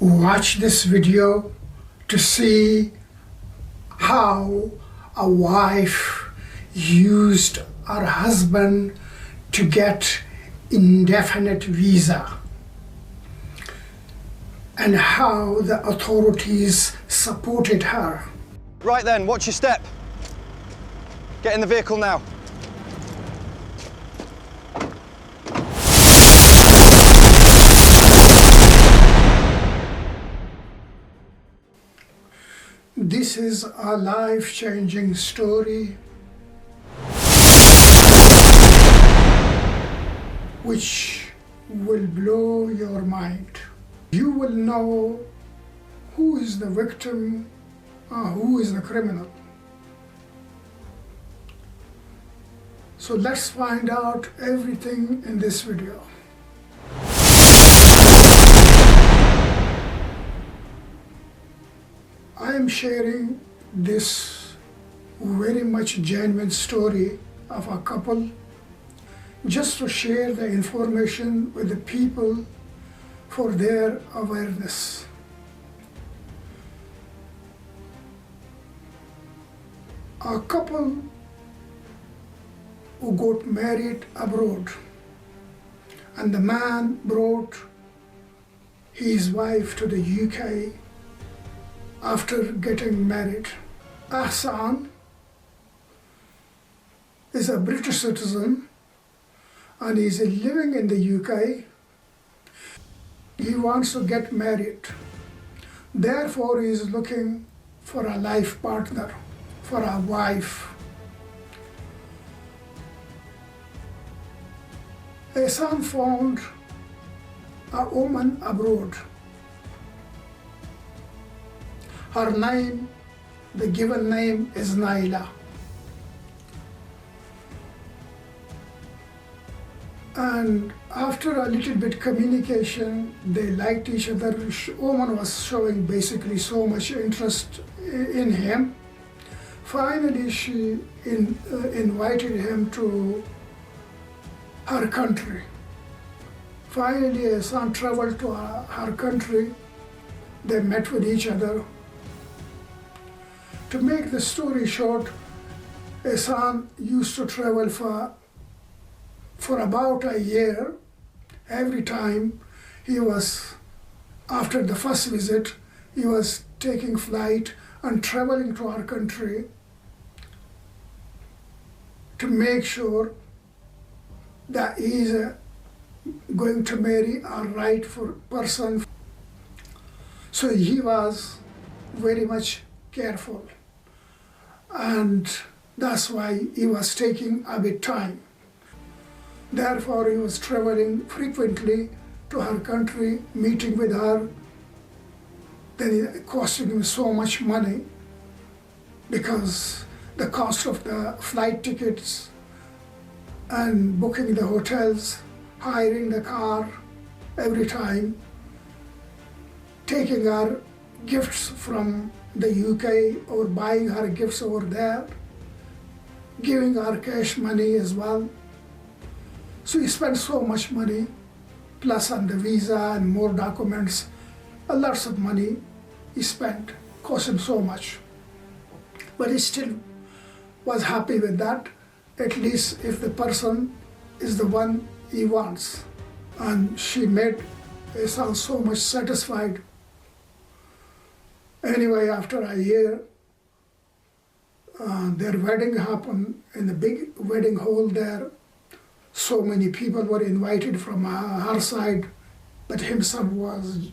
Watch this video to see how a wife used her husband to get indefinite visa and how the authorities supported her. Right then, watch your step. Get in the vehicle now. This is a life-changing story which will blow your mind. You will know who is the victim or who is the criminal. So let's find out everything in this video. I am sharing this very much genuine story of a couple just to share the information with the people for their awareness. A couple who got married abroad, and the man brought his wife to the UK after getting married. Ahsan is a British citizen and is living in the UK. He wants to get married. Therefore, he is looking for a life partner, for a wife. Ahsan found a woman abroad. Her name, the given name, is Naila. And after a little bit communication, they liked each other. Woman was showing basically so much interest in him. Finally, she invited him to her country. Finally, Ahsan traveled to her country. They met with each other. To make the story short, Ahsan used to travel for about a year. Every time he was, after the first visit, he was taking flight and traveling to our country to make sure that he is going to marry a rightful person. So he was very much careful, and that's why he was taking a bit time. Therefore, he was traveling frequently to her country, meeting with her. Then it costed him so much money because the cost of the flight tickets and booking the hotels, hiring the car every time, taking her gifts from the UK or buying her gifts over there, giving her cash money as well. So he spent so much money, plus on the visa and more documents, lots of money he spent, cost him so much. But he still was happy with that, at least if the person is the one he wants. And she made Ahsan so much satisfied. Anyway, after a year, their wedding happened in the big wedding hall there. So many people were invited from her side, but himself was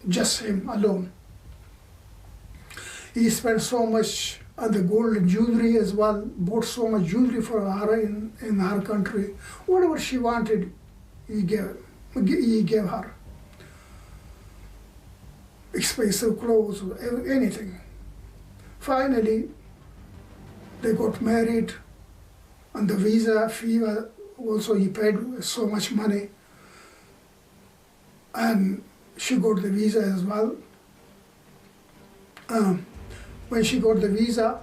just him alone. He spent so much on the gold and jewelry as well, bought so much jewelry for her in her country. Whatever she wanted, he gave her. Expensive clothes, anything. Finally, they got married, and the visa fee also he paid so much money, and she got the visa as well. When she got the visa,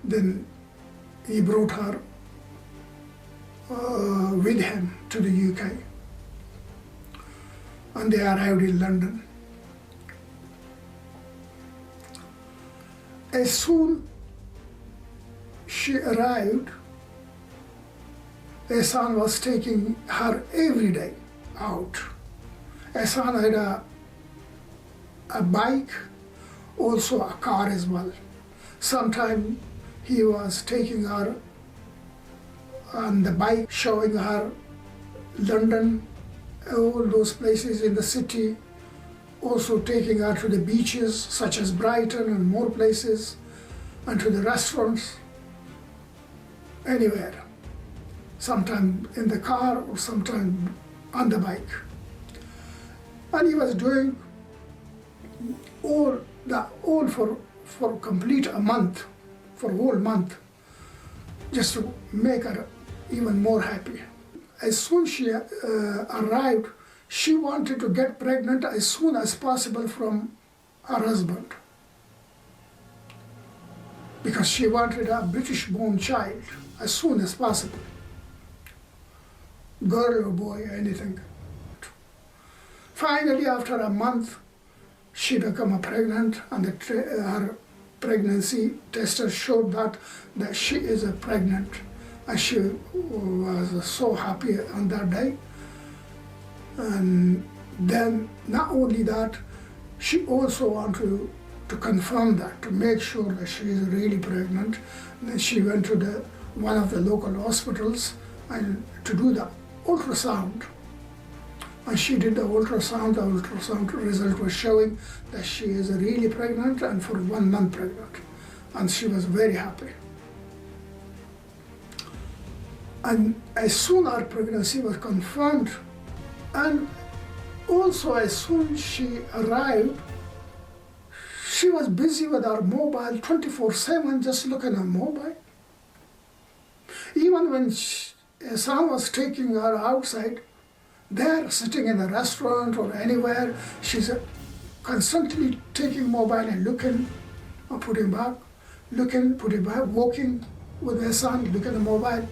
then he brought her with him to the UK, and they arrived in London. As soon she arrived, Ehsan was taking her every day out. Ehsan had a bike, also a car as well. Sometimes he was taking her on the bike, showing her London, all those places in the city, also taking her to the beaches such as Brighton and more places, and to the restaurants, anywhere. Sometime in the car or sometime on the bike. And he was doing all for complete a month, for a whole month, just to make her even more happy. As soon as she arrived, she wanted to get pregnant as soon as possible from her husband, because she wanted a British-born child as soon as possible, girl or boy, anything. Finally, after a month, she became pregnant, and her pregnancy tester showed that she is pregnant, and she was so happy on that day. And then not only that, she also wanted to confirm that, to make sure that she is really pregnant. And then she went to one of the local hospitals and to do the ultrasound. And she did the ultrasound. The ultrasound result was showing that she is really pregnant, and for 1 month pregnant. And she was very happy. And as soon as her pregnancy was confirmed, and also as soon as she arrived, she was busy with her mobile 24/7, just looking at her mobile. Even when Ehsan was taking her outside, there, sitting in a restaurant or anywhere, she's constantly taking mobile and looking, or putting back, looking, putting back, walking with Ehsan, looking at the mobile.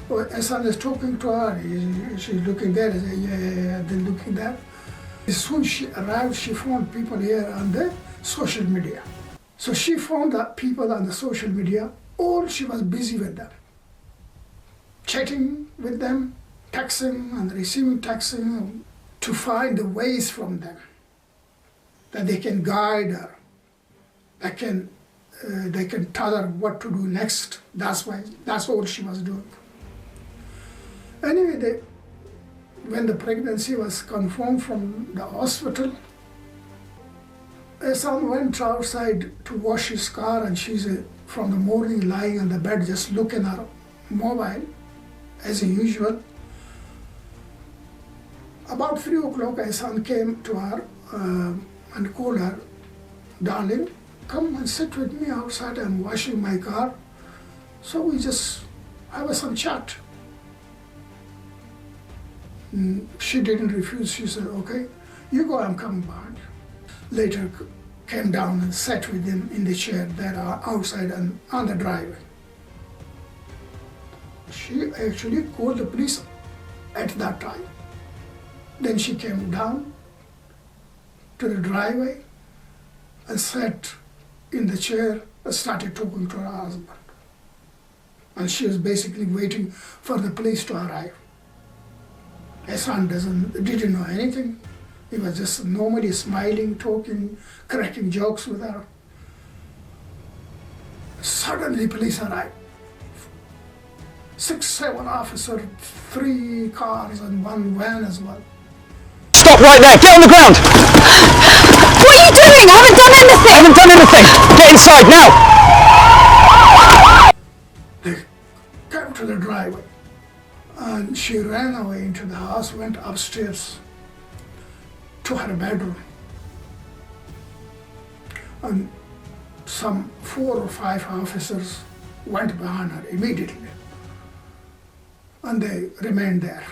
Or Ehsan is talking to her, she's looking there, yeah, then looking there. As soon as she arrived, she found people here on the social media. So she found that people on the social media, all she was busy with them, chatting with them, texting and receiving texting, to find the ways from them that they can guide her, they can tell her what to do next. That's all she was doing. Anyway, when the pregnancy was confirmed from the hospital, Ehsan went outside to wash his car, and she's from the morning lying on the bed just looking at her mobile as usual. About 3 o'clock, Ehsan came to her and called her, "Darling, come and sit with me outside. I'm washing my car." So we just have some chat. She didn't refuse. She said, "Okay, you go, I'm coming behind." Later came down and sat with him in the chair there outside and on the driveway. She actually called the police at that time. Then she came down to the driveway and sat in the chair and started talking to her husband. And she was basically waiting for the police to arrive. Ehsan didn't know anything. He was just normally smiling, talking, cracking jokes with her. Suddenly police arrived. 6, 7 officers, 3 cars and 1 van as well. Stop right there! Get on the ground! What are you doing? I haven't done anything! I haven't done anything! Get inside now! They came to the driveway, and she ran away into the house, went upstairs to her bedroom. And some 4 or 5 officers went behind her immediately, and they remained there.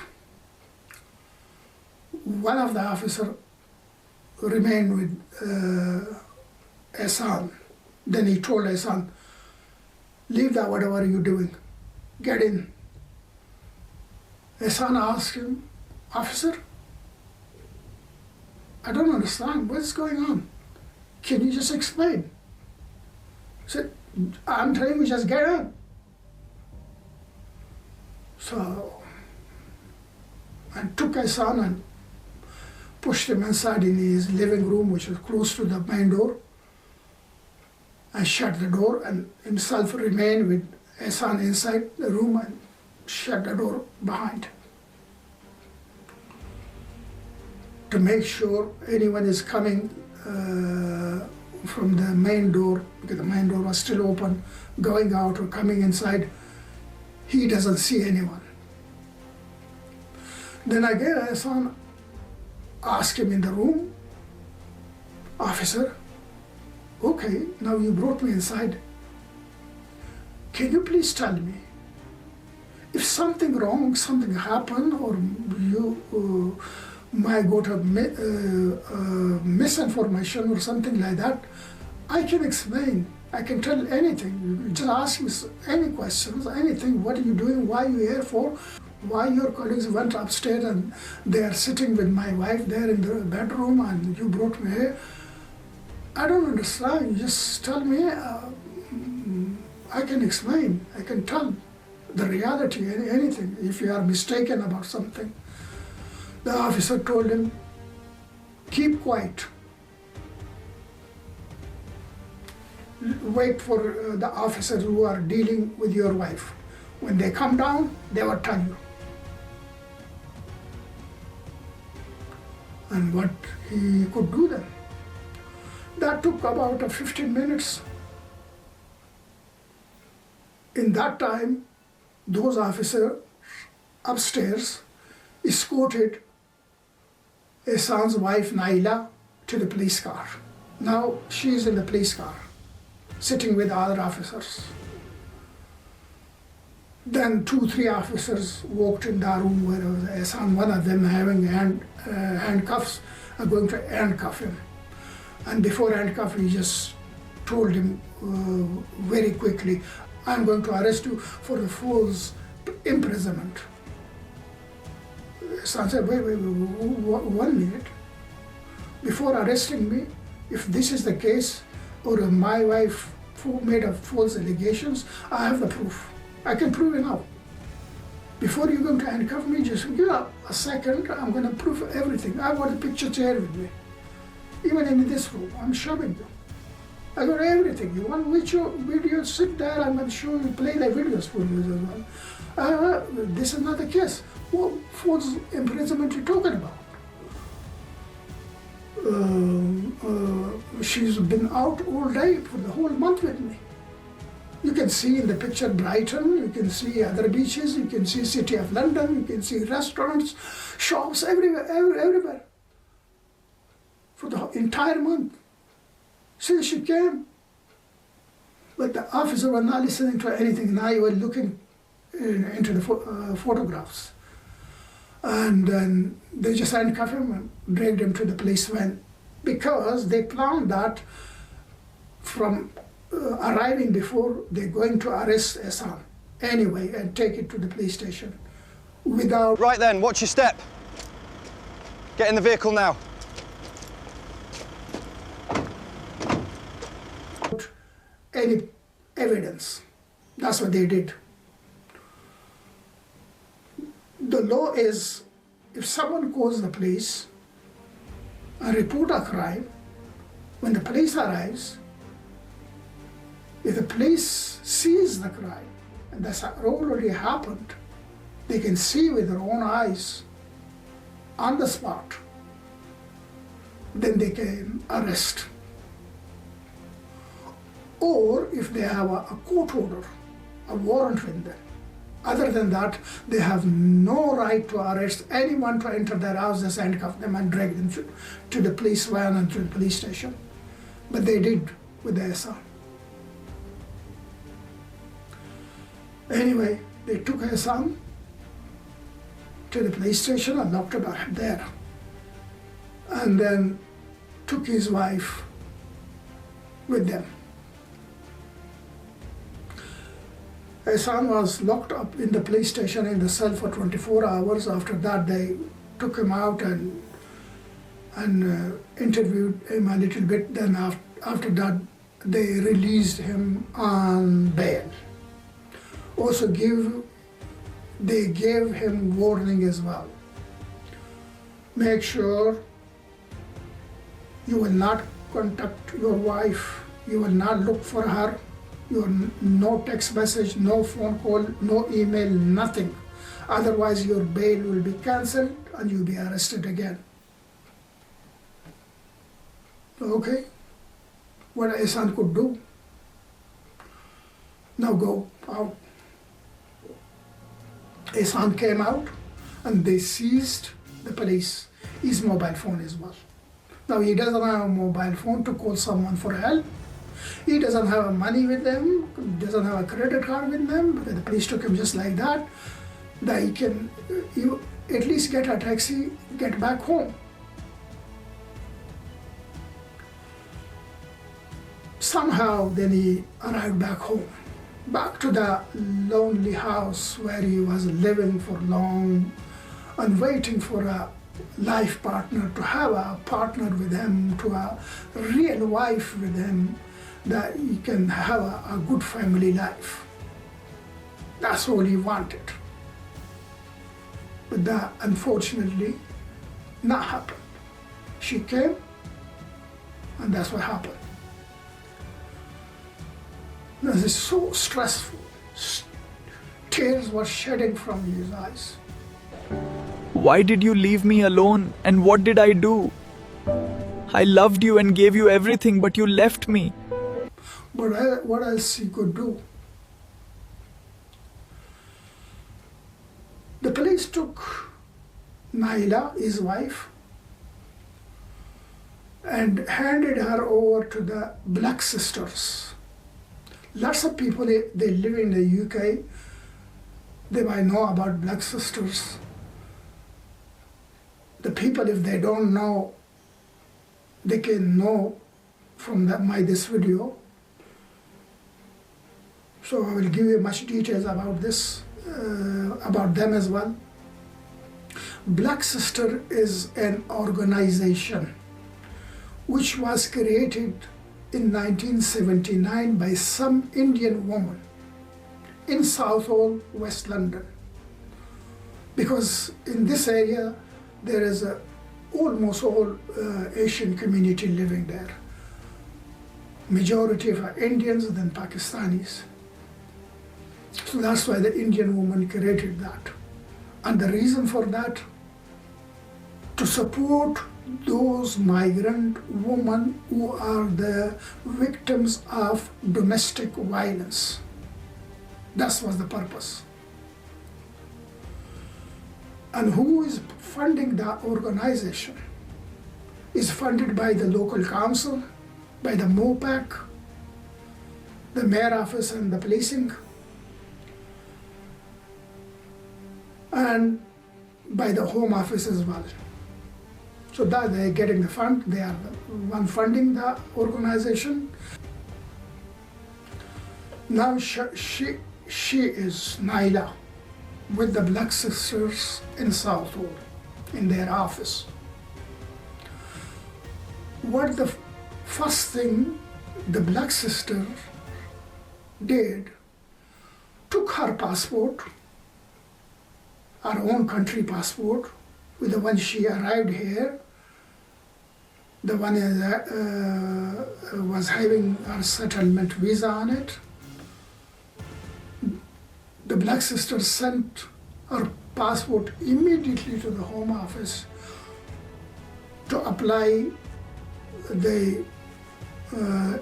One of the officers remained with Ehsan. Then he told Ehsan, "Leave that, whatever you're doing, get in." Ehsan asked him, "Officer, I don't understand, what's going on? Can you just explain?" said, I'm telling you, just get in. So I took my son and pushed him inside in his living room, which was close to the main door. I shut the door and himself remained with Hassan inside the room and shut the door behind. To make sure anyone is coming from the main door, because the main door was still open, going out or coming inside, he doesn't see anyone. Then again, Hassan asked him in the room, officer, okay, now you brought me inside. Can you please tell me if something wrong, something happened, or you might go to misinformation or something like that, I can explain. I can tell anything. You just ask me any questions, anything. What are you doing? Why are you here for? Why your colleagues went upstairs and they are sitting with my wife there in the bedroom and you brought me here? I don't understand. You just tell me. I can explain. I can tell the reality, anything. If you are mistaken about something. The officer told him, keep quiet. Wait for the officers who are dealing with your wife. When they come down, they will tell you. And what he could do then. That took about 15 minutes. In that time, those officers upstairs escorted Hassan's wife Naila to the police car. Now she is in the police car, sitting with other officers. Then 2-3 officers walked in the room where Hassan, one of them having handcuffs, are going to handcuff him. And before handcuff, he just told him very quickly, I'm going to arrest you for the false imprisonment. Hassan said, wait, 1 minute. Before arresting me, if this is the case, or my wife made up false allegations, I have the proof. I can prove it now. Before you're going to handcuff me, just give up a second, I'm going to prove everything. I got a picture chair with me. Even in this room, I'm showing you. I got everything. You want video, sit there, I'm going to show you, play the videos for you as well. This is not the case. What false imprisonment are you talking about? She's been out all day for the whole month with me. You can see in the picture Brighton, you can see other beaches, you can see City of London, you can see restaurants, shops, everywhere. For the entire month, since she came. But the officer was not listening to anything. Now he was looking into the photographs. And then they just handcuffed him and dragged him to the police van, because they planned that from arriving before, they're going to arrest Hassan anyway and take it to the police station without... Right then, watch your step. Get in the vehicle now. Any evidence. That's what they did. The law is, if someone calls the police and report a crime, when the police arrives, if the police sees the crime, and that's already happened, they can see with their own eyes on the spot, then they can arrest. Or if they have a court order, a warrant with them. Other than that, they have no right to arrest anyone to enter their house, just handcuff them and drag them to the police van and to the police station. But they did with the Hassan. Anyway, they took Hassan to the police station and locked him up there. And then took his wife with them. Hassan was locked up in the police station in the cell for 24 hours. After that, they took him out and interviewed him a little bit. Then after that, they released him on bail. Also they gave him warning as well. Make sure you will not contact your wife, you will not look for her, no text message, no phone call, no email, nothing. Otherwise your bail will be cancelled and you'll be arrested again. Okay, what Ihsan could do? Now go out. Ihsan came out and they seized the police his mobile phone as well. Now he doesn't have a mobile phone to call someone for help. He doesn't have money with them, doesn't have a credit card with them, because the police took him just like that. That he can at least get a taxi, get back home. Somehow then he arrived back home, back to the lonely house where he was living for long and waiting for a life partner, to have a partner with him, to a real wife with him, that he can have a good family life. That's all he wanted. But that unfortunately not happened. She came and that's what happened. This is so stressful. Tears were shedding from his eyes. Why did you leave me alone, and what did I do? I loved you and gave you everything, but you left me. But what else he could do? The police took Naila, his wife, and handed her over to the Black Sisters. Lots of people, they live in the UK, they might know about Black Sisters. The people, if they don't know, they can know from this video. So I will give you much details about this, about them as well. Black Sister is an organization which was created in 1979 by some Indian woman in Southall, West London. Because in this area, there is almost all Asian community living there. Majority of are Indians, then Pakistanis. So that's why the Indian woman created that. And the reason for that, to support those migrant women who are the victims of domestic violence. That was the purpose. And who is funding the organization? Is funded by the local council, by the MOPAC, the mayor office and the policing, and by the home office as well. So that they're getting the fund, they are the one funding the organization. Now she is Naila with the Black Sisters in Southall, in their office. What the first thing the Black Sister did, took her passport, her own country passport, with the one she arrived here. The one was having her settlement visa on it. The Black Sister sent her passport immediately to the Home Office to apply the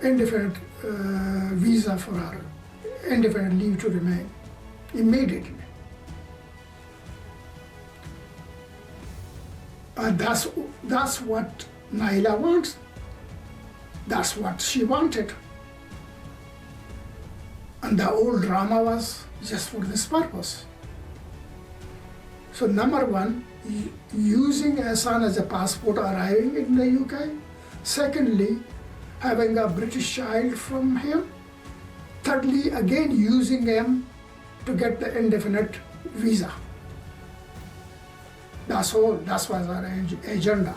indefinite visa for her, indefinite leave to remain, immediately. That's what Naila wants. That's what she wanted. And the whole drama was just for this purpose. So number one, using Ihsan as a passport arriving in the UK. Secondly, having a British child from him. Thirdly, again using him to get the indefinite visa. That's all, that was our agenda.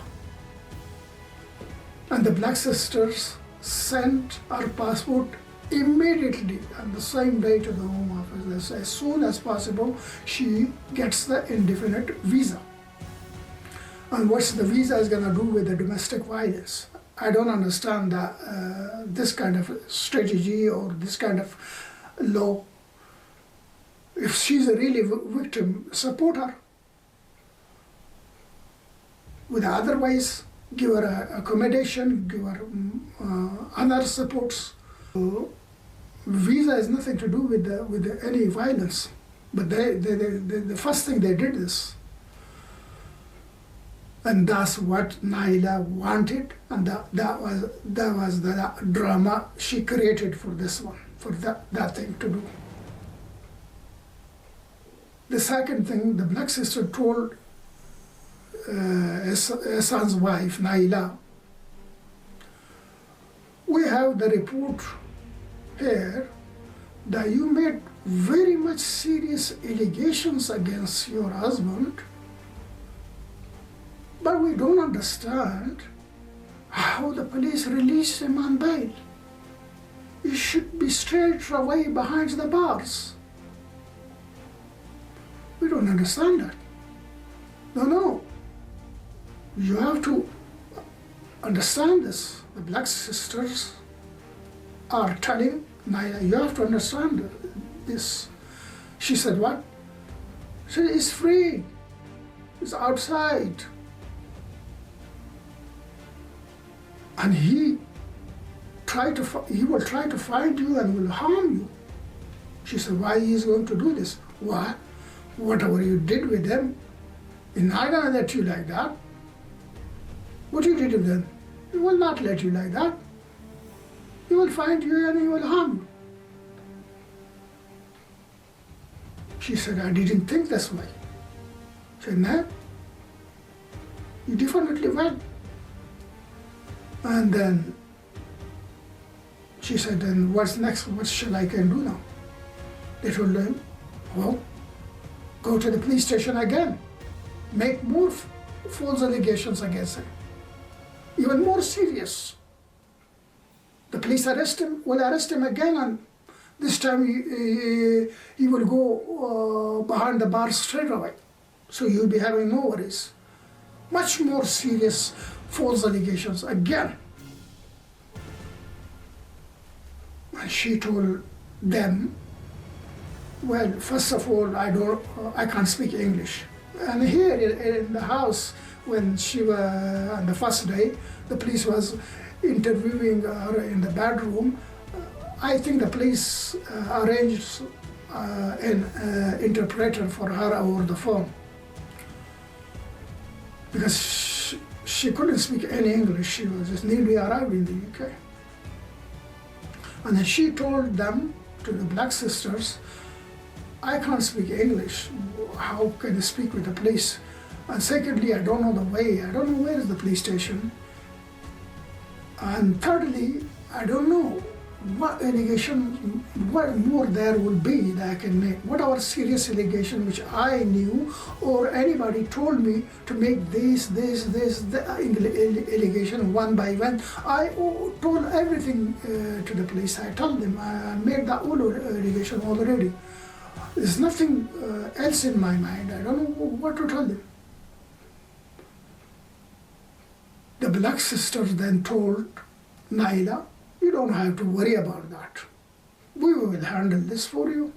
And the Black Sisters sent her passport immediately on the same day to the Home Office. As soon as possible, she gets the indefinite visa. And what's the visa is going to do with the domestic violence? I don't understand this kind of strategy or this kind of law. If she's a really victim, support her. With otherwise, give her accommodation, give her other supports. Visa has nothing to do with any violence. But the first thing they did this. And that's what Naila wanted, and that was the drama she created for this one, for that thing to do. The second thing, the black sister told Hassan's wife, Naila, we have the report here that you made very much serious allegations against your husband, but we don't understand how the police released him on bail. He should be straight away behind the bars. We don't understand that. No. You have to understand this. The black sisters are telling Naila, you have to understand this. She said, what? She said, he's free. He's outside. And he will try to find you and will harm you. She said, why he is going to do this? Why? Whatever you did with them, he's not going to let you like that. What you did with them, he will not let you like that. He will find you and he will harm you. She said, I didn't think this way. She said, no, you definitely went. And then she said, then what's next? What shall I can do now? They told him, well, go to the police station again. Make more false allegations against him. Even more serious. The police will arrest him again, and this time he will go behind the bars straight away. So you'll be having no worries. Much more serious false allegations again. And she told them, well, first of all, I can't speak English. And here in the house, when she was on the first day, the police was interviewing her in the bedroom. I think the police arranged an interpreter for her over the phone, because she couldn't speak any English. She was just newly arrived in the UK. And then she told them, to the black sisters, I can't speak English. How can I speak with the police? And secondly, I don't know the way. I don't know where is the police station. And thirdly, I don't know what allegation, what more there will be that I can make. What are serious allegation which I knew or anybody told me to make this allegation one by one. I told everything to the police. I told them, I made the whole allegation already. There's nothing else in my mind. I don't know what to tell them. The black sisters then told Naila, you don't have to worry about that. We will handle this for you.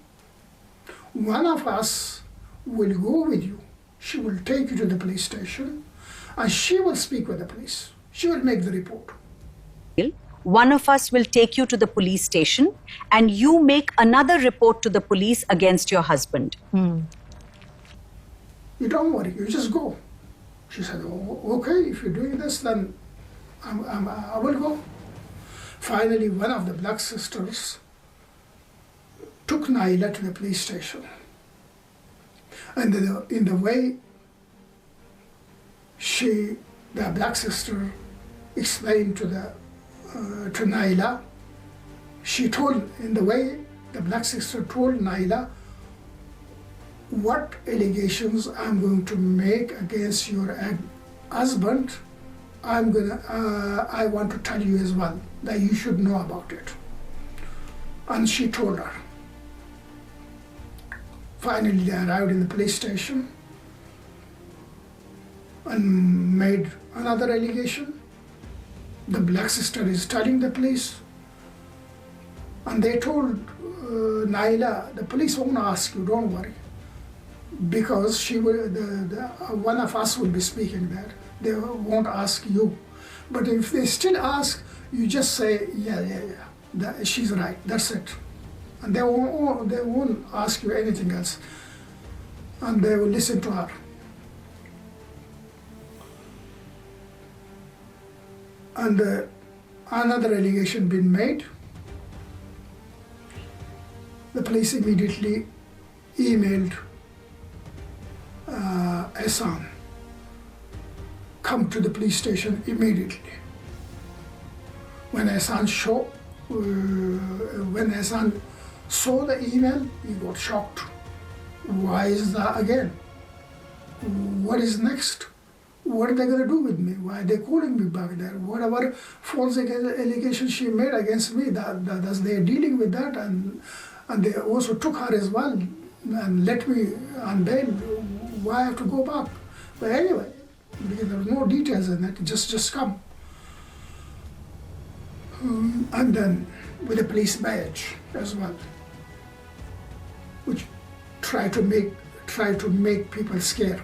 One of us will go with you. She will take you to the police station and she will speak with the police. She will make the report. One of us will take you to the police station and you make another report to the police against your husband. You don't worry, you just go. She said, oh, okay, if you're doing this, then I will go. Finally, one of the black sisters took Naila to the police station. And in the way, the black sister explained to Naila, the black sister told Naila what allegations I'm going to make against your husband I want to tell you as well that you should know about it. And she told her. Finally, they arrived in the police station and made another allegation. The black sister is telling the police, and they told Naila, the police won't ask you, don't worry, because she will, one of us will be speaking there. They won't ask you. But if they still ask, you just say, yeah, she's right, that's it. And they won't ask you anything else. And they will listen to her. And another allegation been made. The police immediately emailed Ehsan, come to the police station immediately. When Ehsan saw the email, he got shocked. Why is that again? What is next? What are they going to do with me? Why are they calling me back there? Whatever false allegation she made against me, they're dealing with that, and they also took her as well and let me on bail. Why I have to go back? But anyway, because there are no details in it, just come. And then with a police badge as well, which try to make people scared.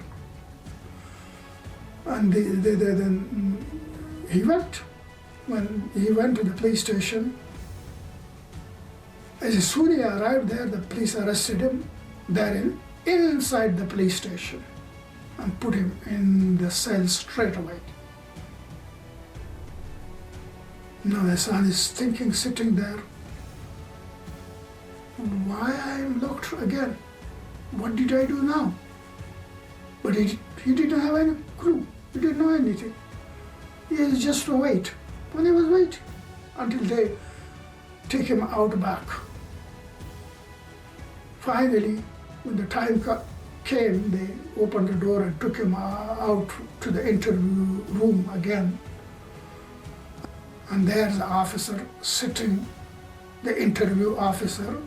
And then he went. When he went to the police station, as soon as he arrived there, the police arrested him there inside the police station and put him in the cell straight away. Now Ehsan is thinking, sitting there, why I am locked again? What did I do now? But he didn't have any clue. He didn't know anything. He was just to wait. And he was waiting until they take him out back. Finally, when the time came, they opened the door and took him out to the interview room again. And there's the officer sitting, the interview officer,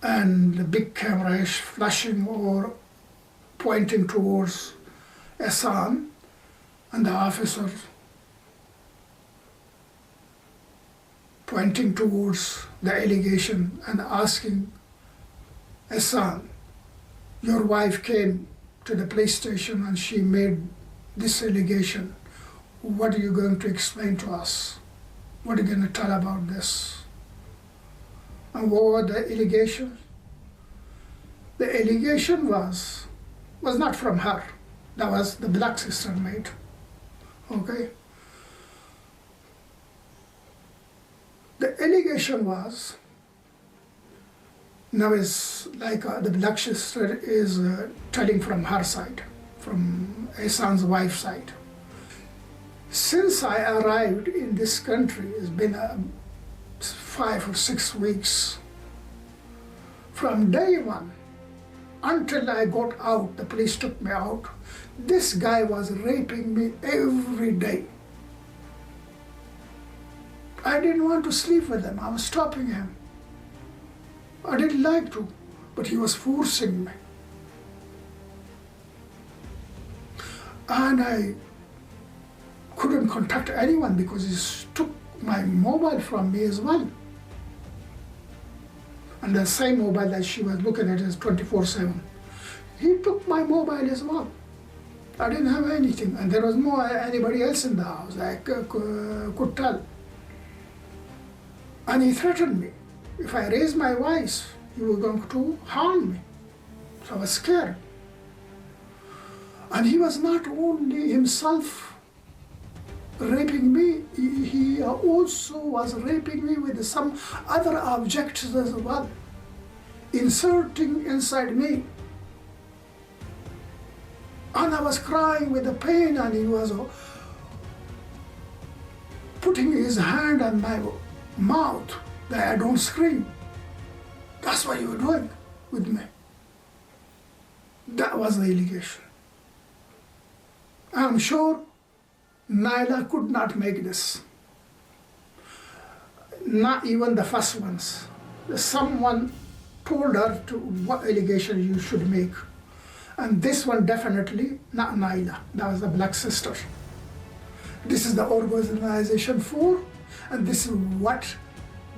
and the big camera is flashing or pointing towards Ehsan, and the officer pointing towards the allegation and asking Ehsan, your wife came to the police station and she made this allegation. What are you going to explain to us? What are you going to tell about this? And what were the allegations? The allegation was not from her. That was the black sister made. Okay? The allegation was, now it's like the black sister is telling from her side, from Ehsan's wife's side. Since I arrived in this country, it's been 5 or 6 weeks. From day one until I got out, the police took me out, this guy was raping me every day. I didn't want to sleep with him. I was stopping him. I didn't like to, but he was forcing me. And I couldn't contact anyone because he took my mobile from me as well. And the same mobile that she was looking at is 24/7. He took my mobile as well. I didn't have anything, and there was no anybody else in the house. I could tell. And he threatened me. If I raised my voice, he was going to harm me. So I was scared. And he was not only himself raping me, he also was raping me with some other objects as well, inserting inside me. And I was crying with the pain, and he was putting his hand on my mouth that I don't scream. That's what you were doing with me. That was the allegation. I'm sure Naila could not make this. Not even the first ones. Someone told her to what allegation you should make. And this one definitely not Naila. That was the black sister. This is the organization for, and this is what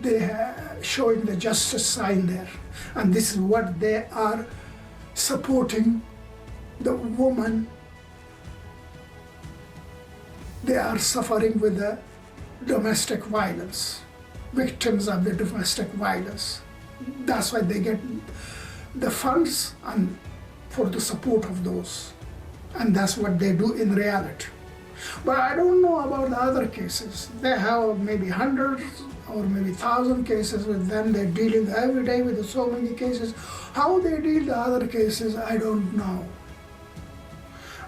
they are showing the justice sign there. And this is what they are supporting the woman. They are suffering with the domestic violence, victims of the domestic violence. That's why they get the funds and for the support of those. And that's what they do in reality. But I don't know about the other cases. They have maybe hundreds or maybe 1,000 cases with them. They're dealing every day with so many cases. How they deal the other cases, I don't know.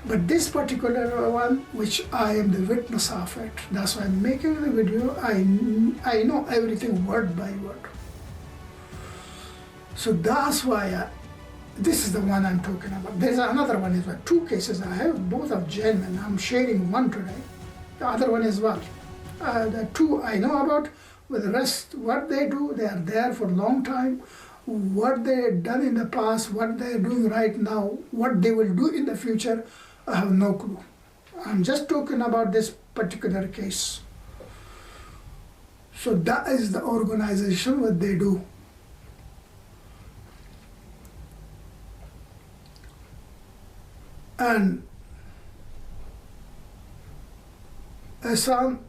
But this particular one, which I am the witness of it, that's why I'm making the video. I know everything word by word. So that's why this is the one I'm talking about. There's another one as well. 2 cases I have, both of genuine. I'm sharing one today. The other one as well. The 2 I know about. With the rest, what they do, they are there for a long time. What they've done in the past, what they're doing right now, what they will do in the future, I have no clue. I'm just talking about this particular case. So that is the organization, what they do. And Hassan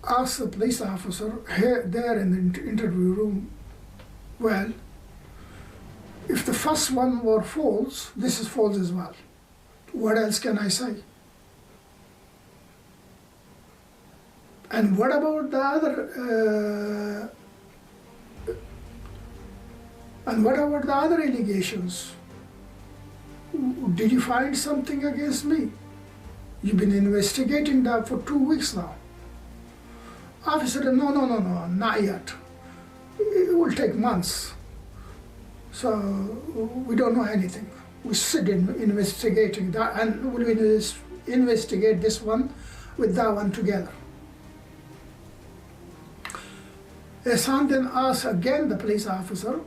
asked the police officer here, there in the interview room, well, if the first one were false, this is false as well. What else can I say? And what about the other? And what about the other allegations? Did you find something against me? You've been investigating that for 2 weeks now. Officer said, no, not yet. It will take months. So we don't know anything. We sit in investigating that, and we'll investigate this one with that one together. Hassan then asked again the police officer,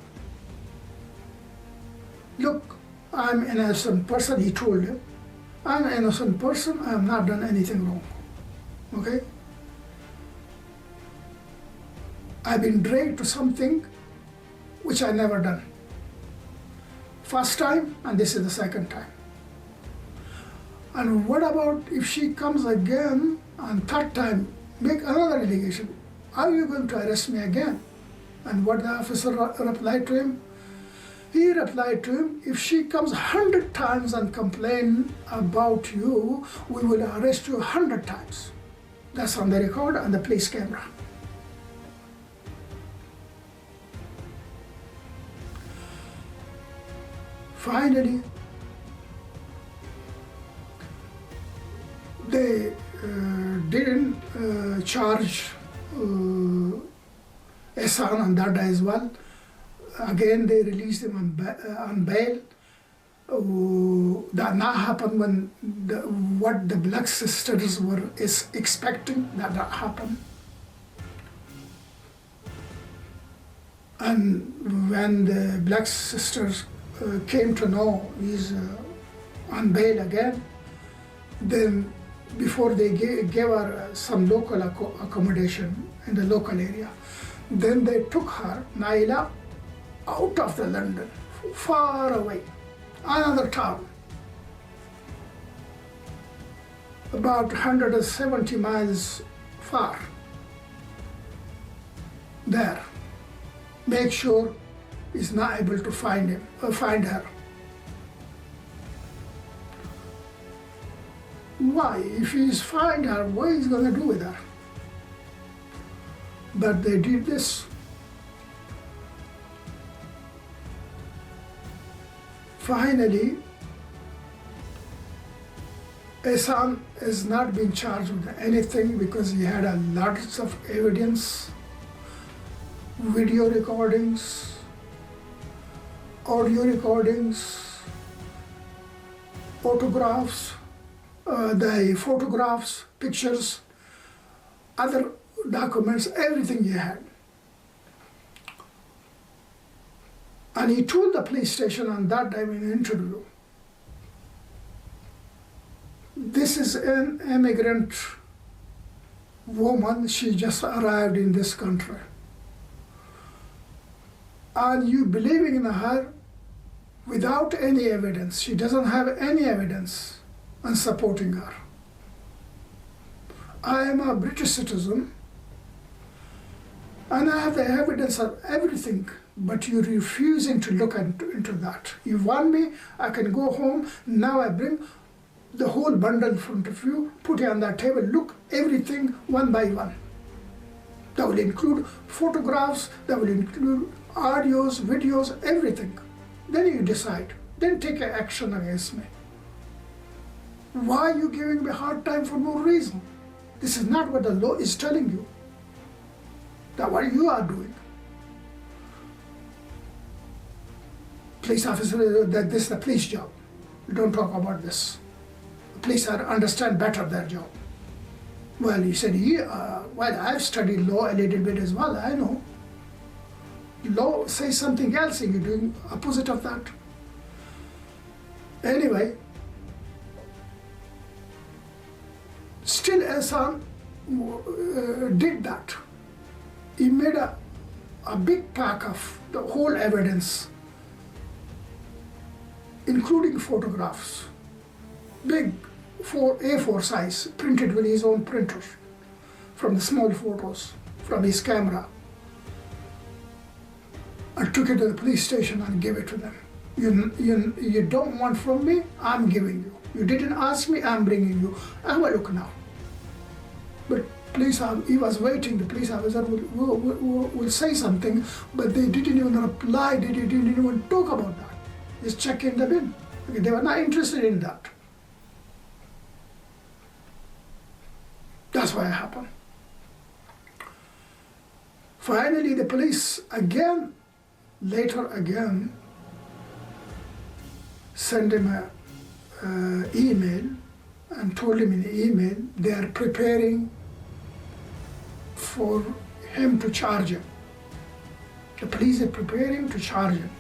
look, I'm an innocent person, he told him. I'm an innocent person, I have not done anything wrong. Okay? I've been dragged to something which I never done. First time, and this is the second time. And what about if she comes again and third time, make another allegation? Are you going to arrest me again? And what the officer replied to him? He replied to him, if she comes 100 times and complain about you, we will arrest you 100 times. That's on the record and the police camera. Finally, they didn't charge Hassan on that day as well. Again, they released him on bail. That not happened when what the black sisters were expecting. That happened. And when the black sisters came to know he's on bail again, then before they gave her some local accommodation in the local area, then they took her, Naila, out of the London, far away, another town, about 170 miles far. There, make sure he's not able to find her. Why? If he's find her, what is he going to do with her? But they did this. Finally, Hassan has not been charged with anything because he had a lot of evidence, video recordings, audio recordings, photographs, the photographs, pictures, other documents, everything he had. And he told the police station on that time in an interview, this is an immigrant woman, she just arrived in this country. And you believing in her without any evidence. She doesn't have any evidence on supporting her. I am a British citizen and I have the evidence of everything, but you're refusing to look into that. You want me, I can go home, now I bring the whole bundle in front of you, put it on that table, look everything one by one. That will include photographs, that will include audios, videos, everything. Then you decide, then take action against me. Why are you giving me a hard time for no reason? This is not what the law is telling you. That's what you are doing. Police officer, that this is the police job. Don't talk about this. The police understand better their job. Well, he said, well, I've studied law a little bit as well, I know. Law says something else and you're doing opposite of that. Anyway, still Ehsan did that. He made a big pack of the whole evidence, including photographs, big A4 size, printed with his own printer, from the small photos, from his camera. I took it to the police station and gave it to them. You don't want from me, I'm giving you. You didn't ask me, I'm bringing you. Have a look now. But he was waiting, the police officer will say something, but they didn't even reply, they didn't even talk about that. Just check in the bin. Okay, they were not interested in that. That's why it happened. Finally, the police later again, sent him an email and told him in the email they are preparing for him to charge him. The police are preparing to charge him.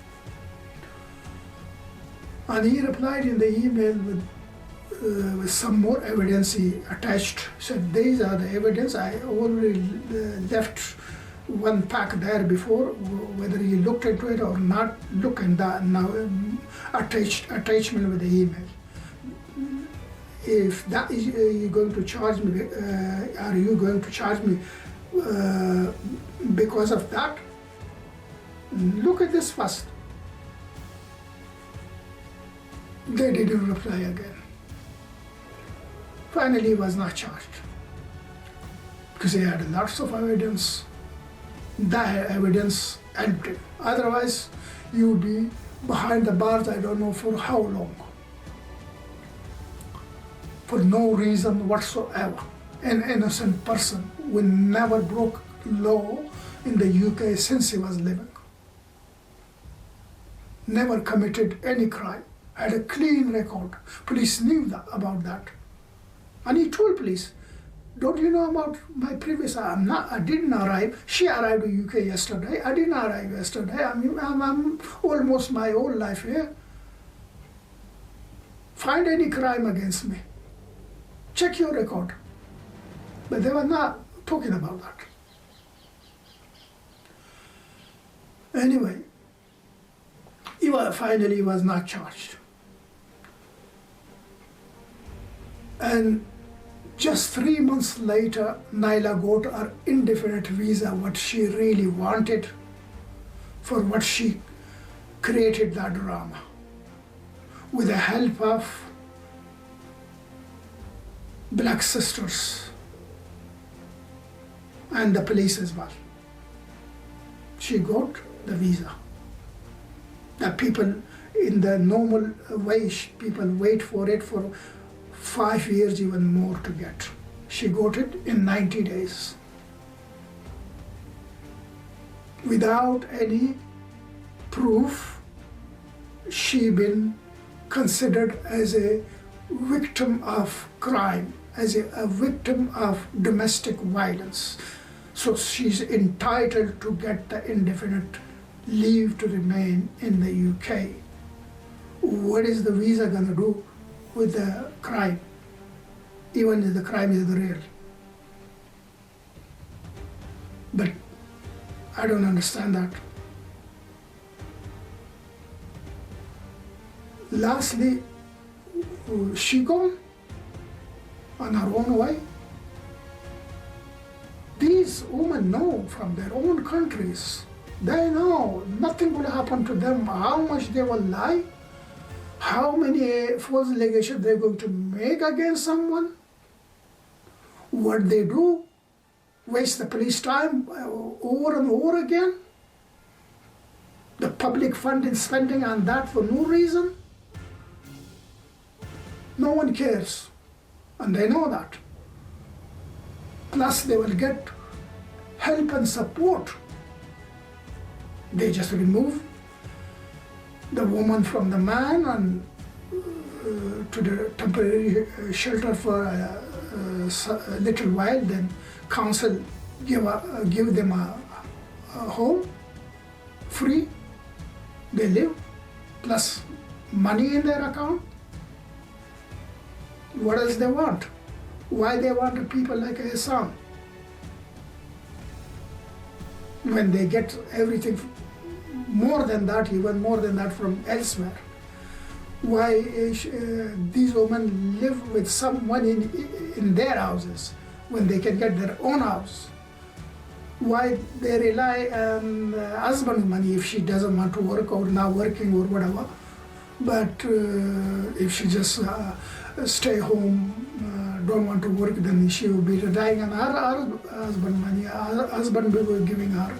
And he replied in the email with some more evidence he attached. Said, these are the evidence, I already left one pack there before, whether you looked into it or not, look in that now, attachment with the email. If that is you're going to charge me, are you going to charge me because of that? Look at this first. They didn't reply again. Finally, he was not charged because he had lots of evidence. That evidence helped him. Otherwise, you would be behind the bars, I don't know for how long. For no reason whatsoever. An innocent person who never broke law in the UK since he was living. Never committed any crime. Had a clean record. Police knew about that. And he told police, don't you know about my previous, I didn't arrive. She arrived in UK yesterday. I didn't arrive yesterday. I'm almost my whole life here. Find any crime against me. Check your record. But they were not talking about that. Anyway, finally he was not charged. And just 3 months later, Naila got her indefinite visa, what she really wanted, for what she created that drama. With the help of black sisters and the police as well. She got the visa. The people in the normal way, people wait for it for 5 years, even more to get. She got it in 90 days. Without any proof, she been considered as a victim of crime, as a victim of domestic violence. So she's entitled to get the indefinite leave to remain in the UK. What is the visa going to do with the crime, even if the crime is real? But I don't understand that. Lastly, she gone on her own way. These women know from their own countries. They know nothing will happen to them, how much they will lie, how many false allegations they're going to make against someone, what they do, waste the police time over and over again. The public fund is spending on that for no reason. No one cares, and they know that. Plus, they will get help and support. They just remove the woman from the man and to the temporary shelter for a little while. Then council give them a home, free. They live, plus money in their account. What else they want? Why they want people like Hassan? When they get everything more than that, even more than that from elsewhere. Why these women live with someone in their houses when they can get their own house? Why they rely on husband's money if she doesn't want to work or not working or whatever? But if she just stay home, don't want to work, then she will be relying on her husband money. Her husband will be giving her,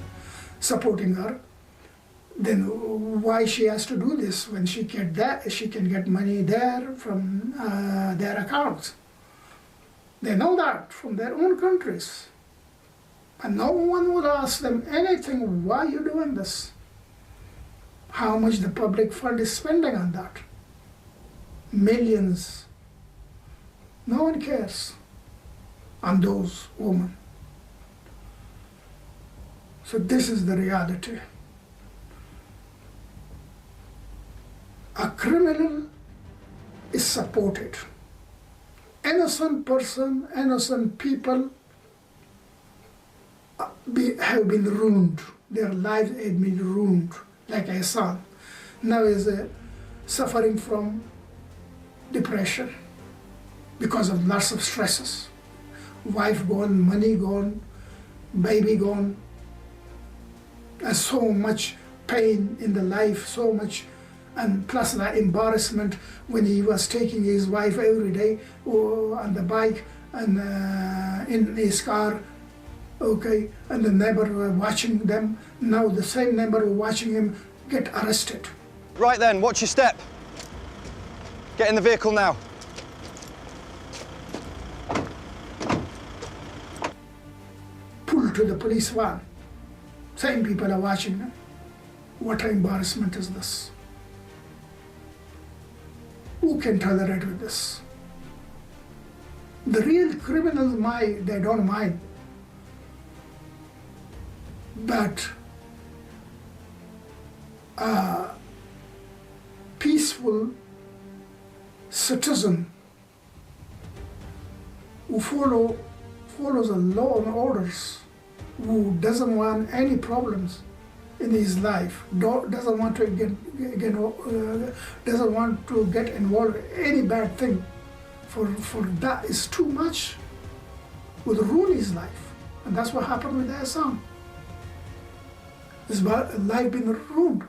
supporting her. Then why she has to do this when she can get money there from their accounts? They know that from their own countries, and no one would ask them anything. Why are you doing this? How much the public fund is spending on that? Millions. No one cares on those women. So this is the reality. A criminal is supported. Innocent person, innocent people have been ruined. Their lives have been ruined, like Hassan. Now is suffering from depression because of lots of stresses. Wife gone, money gone, baby gone, and so much pain in the life, so much, and plus the embarrassment when he was taking his wife every day on the bike and in his car, okay, and the neighbor were watching them. Now the same neighbor watching him get arrested. Right then, watch your step. Get in the vehicle now. Pulled to the police van. Same people are watching them. What an embarrassment is this? Who can tolerate with this? The real criminals, they don't mind. But a peaceful citizen who follows the law and orders, who doesn't want any problems in his life, doesn't want to get involved in any bad thing, for that is too much, would ruin his life. And that's what happened with Hassan. His life been ruined.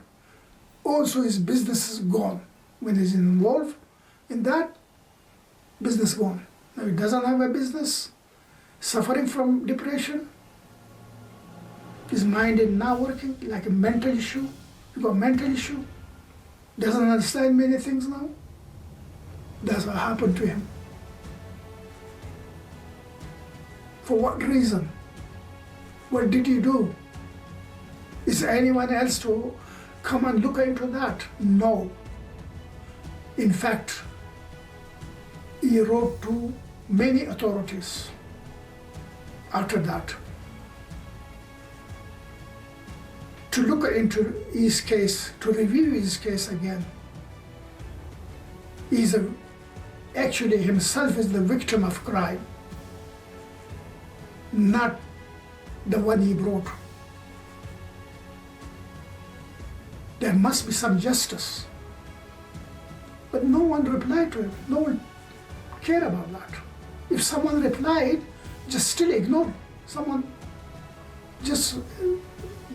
Also his business is gone. When he's involved in that, business gone. Now he doesn't have a business, suffering from depression. His mind is not working, like a mental issue. He got a mental issue. Doesn't understand many things now. That's what happened to him. For what reason? What did he do? Is anyone else to come and look into that? No. In fact, he wrote to many authorities after that to look into his case, to review his case again. He's actually himself is the victim of crime, not the one he brought. There must be some justice. But no one replied to him. No one cared about that. If someone replied, just still ignore. Someone just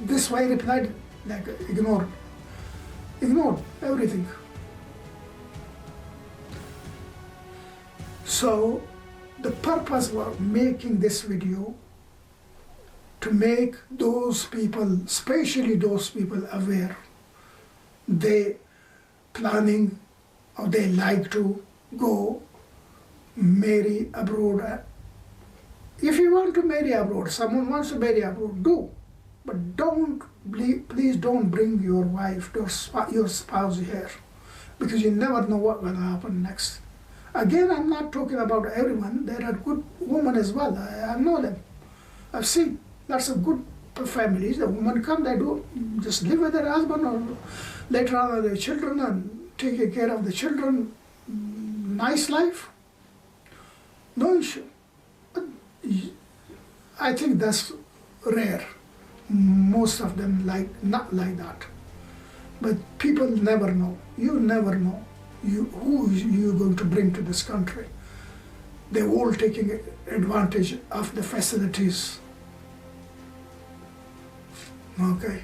this way replied, like ignored everything. So the purpose of making this video to make those people, especially those people, aware. They planning or they like to go marry abroad. If you want to marry abroad, someone wants to marry abroad, do. But please don't bring your wife, your spouse here, because you never know what will happen next. Again, I'm not talking about everyone. There are good women as well. I know them. I've seen lots of good families. The women come, they do just live with their husband or later on with their children and taking care of the children. Nice life. No issue. But I think that's rare. Most of them not like that. But people never know. You never know who you're going to bring to this country. They're all taking advantage of the facilities. Okay.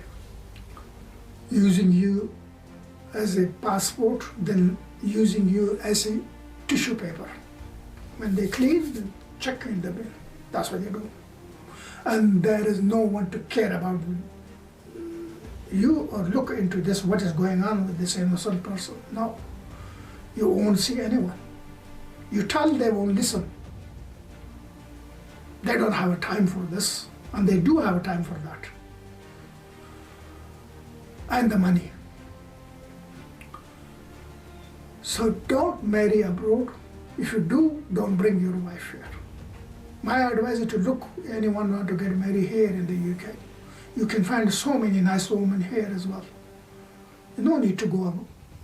Using you as a passport, then using you as a tissue paper. When they clean, they check in the bin. That's what they do. And there is no one to care about you or look into this, what is going on with this innocent person. No. You won't see anyone. You tell, they won't listen. They don't have a time for this, and they do have a time for that. And the money. So don't marry abroad. If you do, don't bring your wife here. My advice is to look anyone want to get married here in the UK. You can find so many nice women here as well. You no need to go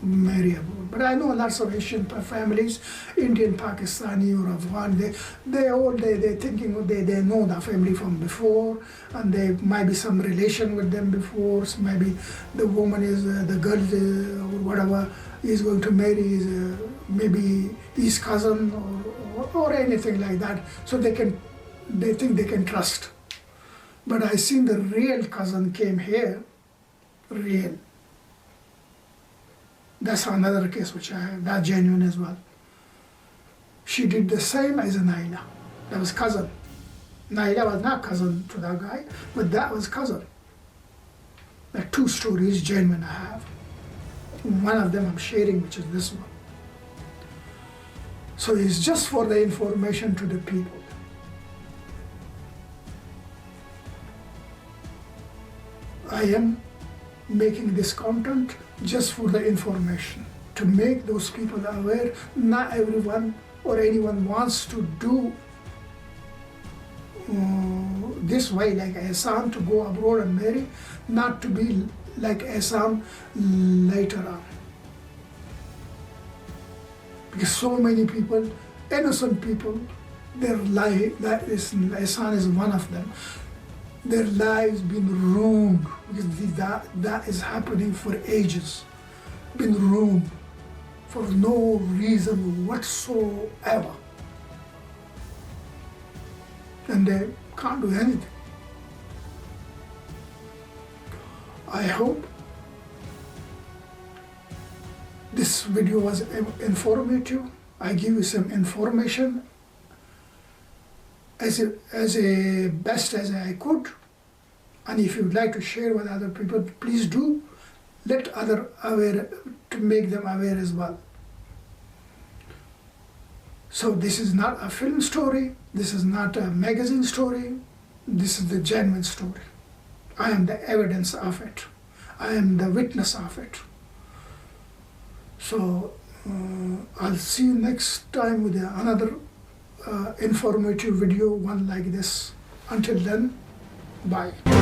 marry abroad. But I know lots of Asian families, Indian, Pakistani, or Afghan. They're thinking they know the family from before, and there might be some relation with them before. So maybe the woman is the girl or whatever is going to marry is maybe his cousin or anything like that. So they think they can trust. But I seen the real cousin came here, real. That's another case which I have, that's genuine as well. She did the same as Naila. That was cousin. Naila was not cousin to that guy, but that was cousin. The two stories genuine I have. One of them I'm sharing, which is this one. So it's just for the information to the people. I am making this content just for the information, to make those people aware. Not everyone or anyone wants to do this way, like Ehsan, to go abroad and marry, not to be like Ehsan later on. Because so many people, innocent people, their life, Ehsan is one of them, their lives been ruined because that is happening for ages, been ruined for no reason whatsoever, and they can't do anything. I hope this video was informative. I give you some information as a best as I could, and if you'd like to share with other people, please do. Let other aware, to make them aware as well. So this is not a film story, this is not a magazine story, this is the genuine story. I am the evidence of it. I am the witness of it. So I'll see you next time with another informative video, one like this. Until then, bye.